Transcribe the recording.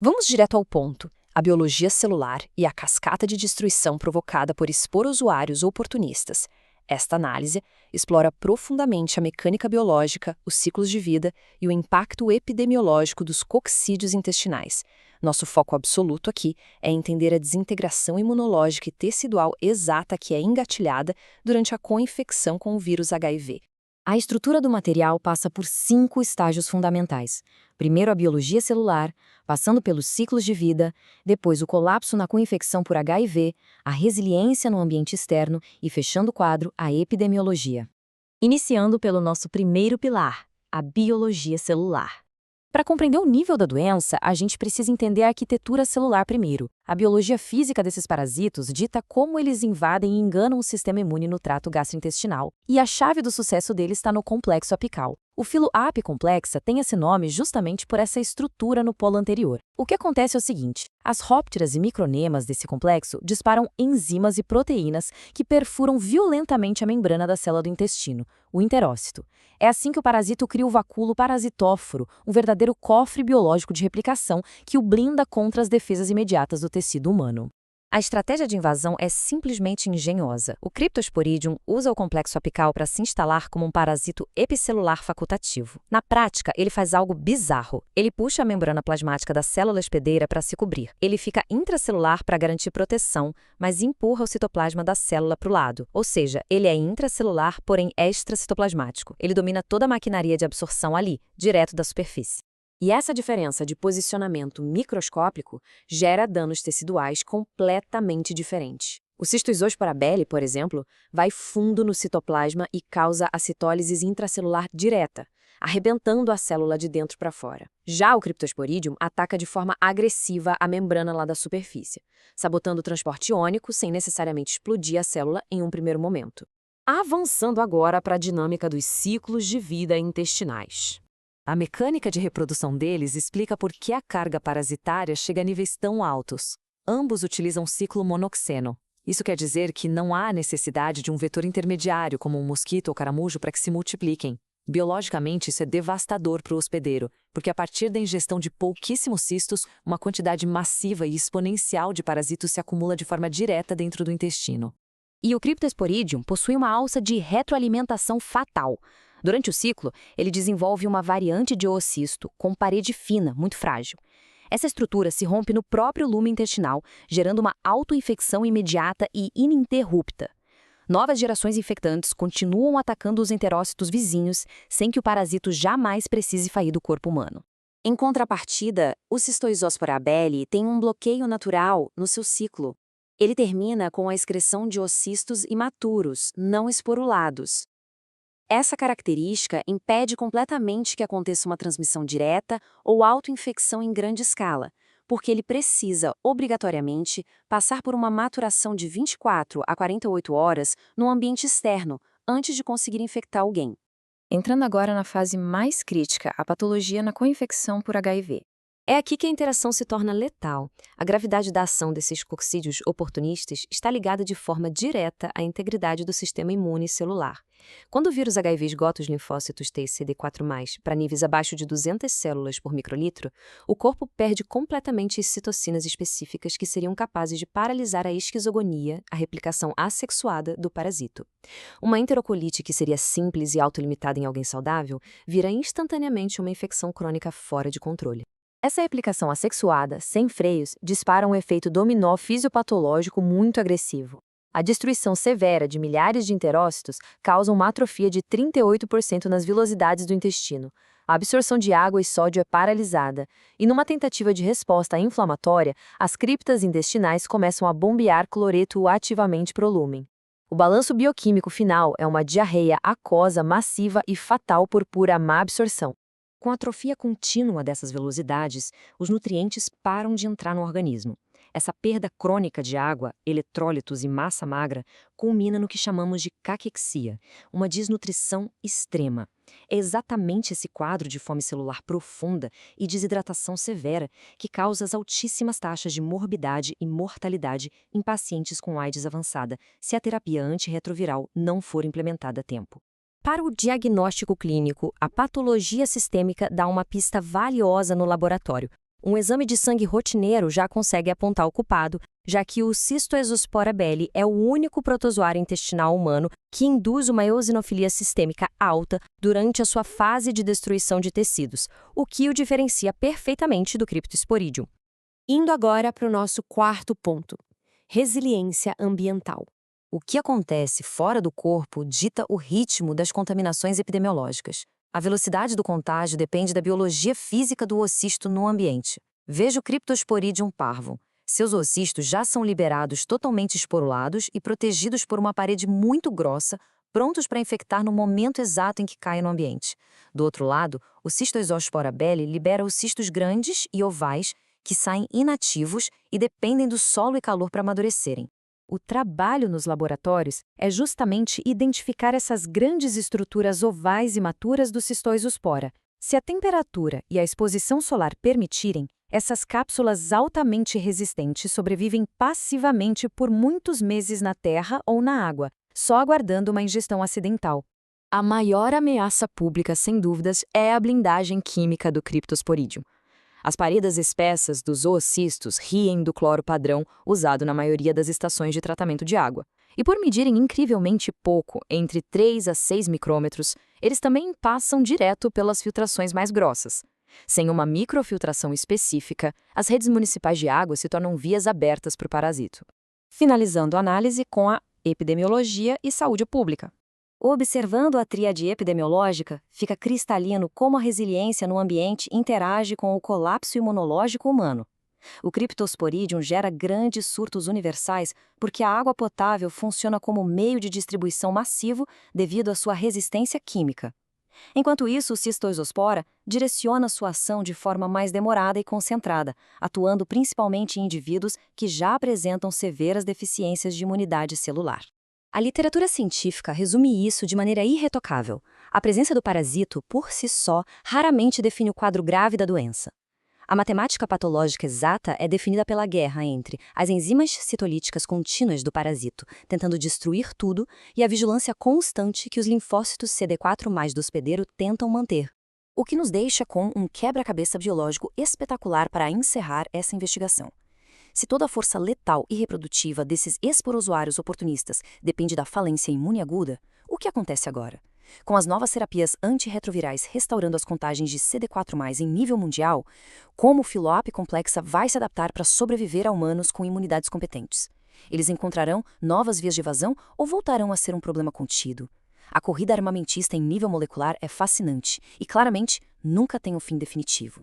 Vamos direto ao ponto: a biologia celular e a cascata de destruição provocada por esporozoários oportunistas. Esta análise explora profundamente a mecânica biológica, os ciclos de vida e o impacto epidemiológico dos coccídeos intestinais. Nosso foco absoluto aqui é entender a desintegração imunológica e tecidual exata que é engatilhada durante a co-infecção com o vírus HIV. A estrutura do material passa por 5 estágios fundamentais. Primeiro, a biologia celular, passando pelos ciclos de vida, depois o colapso na co-infecção por HIV, a resiliência no ambiente externo e, fechando o quadro, a epidemiologia. Iniciando pelo nosso primeiro pilar, a biologia celular. Para compreender o nível da doença, a gente precisa entender a arquitetura celular primeiro. A biologia física desses parasitos dita como eles invadem e enganam o sistema imune no trato gastrointestinal. E a chave do sucesso deles está no complexo apical. O filo apicomplexa tem esse nome justamente por essa estrutura no polo anterior. O que acontece é o seguinte: as rópteras e micronemas desse complexo disparam enzimas e proteínas que perfuram violentamente a membrana da célula do intestino, o enterócito. É assim que o parasito cria o vacúolo parasitóforo, um verdadeiro cofre biológico de replicação que o blinda contra as defesas imediatas do tecido humano. A estratégia de invasão é simplesmente engenhosa. O Cryptosporidium usa o complexo apical para se instalar como um parasito epicelular facultativo. Na prática, ele faz algo bizarro. Ele puxa a membrana plasmática da célula hospedeira para se cobrir. Ele fica intracelular para garantir proteção, mas empurra o citoplasma da célula para o lado. Ou seja, ele é intracelular, porém extracitoplasmático. Ele domina toda a maquinaria de absorção ali, direto da superfície. E essa diferença de posicionamento microscópico gera danos teciduais completamente diferentes. O Cystoisospora-belli, por exemplo, vai fundo no citoplasma e causa a citólise intracelular direta, arrebentando a célula de dentro para fora. Já o Cryptosporidium ataca de forma agressiva a membrana lá da superfície, sabotando o transporte iônico sem necessariamente explodir a célula em um primeiro momento. Avançando agora para a dinâmica dos ciclos de vida intestinais. A mecânica de reprodução deles explica por que a carga parasitária chega a níveis tão altos. Ambos utilizam ciclo monoxeno. Isso quer dizer que não há necessidade de um vetor intermediário, como um mosquito ou caramujo, para que se multipliquem. Biologicamente, isso é devastador para o hospedeiro, porque a partir da ingestão de pouquíssimos cistos, uma quantidade massiva e exponencial de parasitos se acumula de forma direta dentro do intestino. E o Cryptosporidium possui uma alça de retroalimentação fatal. Durante o ciclo, ele desenvolve uma variante de oocisto com parede fina, muito frágil. Essa estrutura se rompe no próprio lume intestinal, gerando uma autoinfecção imediata e ininterrupta. Novas gerações infectantes continuam atacando os enterócitos vizinhos, sem que o parasito jamais precise sair do corpo humano. Em contrapartida, o Cystoisospora-belli tem um bloqueio natural no seu ciclo. Ele termina com a excreção de oocistos imaturos, não esporulados. Essa característica impede completamente que aconteça uma transmissão direta ou autoinfecção em grande escala, porque ele precisa, obrigatoriamente, passar por uma maturação de 24 a 48 horas no ambiente externo, antes de conseguir infectar alguém. Entrando agora na fase mais crítica, a patologia na co-infecção por HIV. É aqui que a interação se torna letal. A gravidade da ação desses coccídeos oportunistas está ligada de forma direta à integridade do sistema imune celular. Quando o vírus HIV esgota os linfócitos T e CD4+, para níveis abaixo de 200 células por microlitro, o corpo perde completamente as citocinas específicas que seriam capazes de paralisar a esquizogonia, a replicação assexuada do parasito. Uma enterocolite que seria simples e autolimitada em alguém saudável, vira instantaneamente uma infecção crônica fora de controle. Essa replicação assexuada, sem freios, dispara um efeito dominó fisiopatológico muito agressivo. A destruição severa de milhares de enterócitos causa uma atrofia de 38% nas vilosidades do intestino. A absorção de água e sódio é paralisada, e numa tentativa de resposta inflamatória, as criptas intestinais começam a bombear cloreto ativamente para o lúmen. O balanço bioquímico final é uma diarreia aquosa massiva e fatal por pura má absorção. Com a atrofia contínua dessas velocidades, os nutrientes param de entrar no organismo. Essa perda crônica de água, eletrólitos e massa magra culmina no que chamamos de caquexia, uma desnutrição extrema. É exatamente esse quadro de fome celular profunda e desidratação severa que causa as altíssimas taxas de morbidade e mortalidade em pacientes com AIDS avançada, se a terapia antirretroviral não for implementada a tempo. Para o diagnóstico clínico, a patologia sistêmica dá uma pista valiosa no laboratório. Um exame de sangue rotineiro já consegue apontar o culpado, já que o Cystoexospora belli é o único protozoário intestinal humano que induz uma eosinofilia sistêmica alta durante a sua fase de destruição de tecidos, o que o diferencia perfeitamente do Cryptosporidium. Indo agora para o nosso quarto ponto: resiliência ambiental. O que acontece fora do corpo dita o ritmo das contaminações epidemiológicas. A velocidade do contágio depende da biologia física do oocisto no ambiente. Veja o Cryptosporidium parvo. Seus oocistos já são liberados totalmente esporulados e protegidos por uma parede muito grossa, prontos para infectar no momento exato em que caem no ambiente. Do outro lado, o Cystoexospora belli libera oocistos grandes e ovais que saem inativos e dependem do solo e calor para amadurecerem. O trabalho nos laboratórios é justamente identificar essas grandes estruturas ovais e maturas do Cystoexospora. Se a temperatura e a exposição solar permitirem, essas cápsulas altamente resistentes sobrevivem passivamente por muitos meses na terra ou na água, só aguardando uma ingestão acidental. A maior ameaça pública, sem dúvidas, é a blindagem química do Cryptosporidium. As paredes espessas dos oocistos riem do cloro padrão usado na maioria das estações de tratamento de água. E por medirem incrivelmente pouco, entre 3 a 6 micrômetros, eles também passam direto pelas filtrações mais grossas. Sem uma microfiltração específica, as redes municipais de água se tornam vias abertas para o parasito. Finalizando a análise com a epidemiologia e saúde pública. Observando a tríade epidemiológica, fica cristalino como a resiliência no ambiente interage com o colapso imunológico humano. O Cryptosporidium gera grandes surtos universais porque a água potável funciona como meio de distribuição massivo devido à sua resistência química. Enquanto isso, o Cystoexospora direciona sua ação de forma mais demorada e concentrada, atuando principalmente em indivíduos que já apresentam severas deficiências de imunidade celular. A literatura científica resume isso de maneira irretocável. A presença do parasito, por si só, raramente define o quadro grave da doença. A matemática patológica exata é definida pela guerra entre as enzimas citolíticas contínuas do parasito, tentando destruir tudo, e a vigilância constante que os linfócitos CD4+ do hospedeiro tentam manter. O que nos deixa com um quebra-cabeça biológico espetacular para encerrar essa investigação. Se toda a força letal e reprodutiva desses esporozoários oportunistas depende da falência imune aguda, o que acontece agora? Com as novas terapias antirretrovirais restaurando as contagens de CD4+ em nível mundial, como o Phyllope complexa vai se adaptar para sobreviver a humanos com imunidades competentes? Eles encontrarão novas vias de evasão ou voltarão a ser um problema contido? A corrida armamentista em nível molecular é fascinante e, claramente, nunca tem um fim definitivo.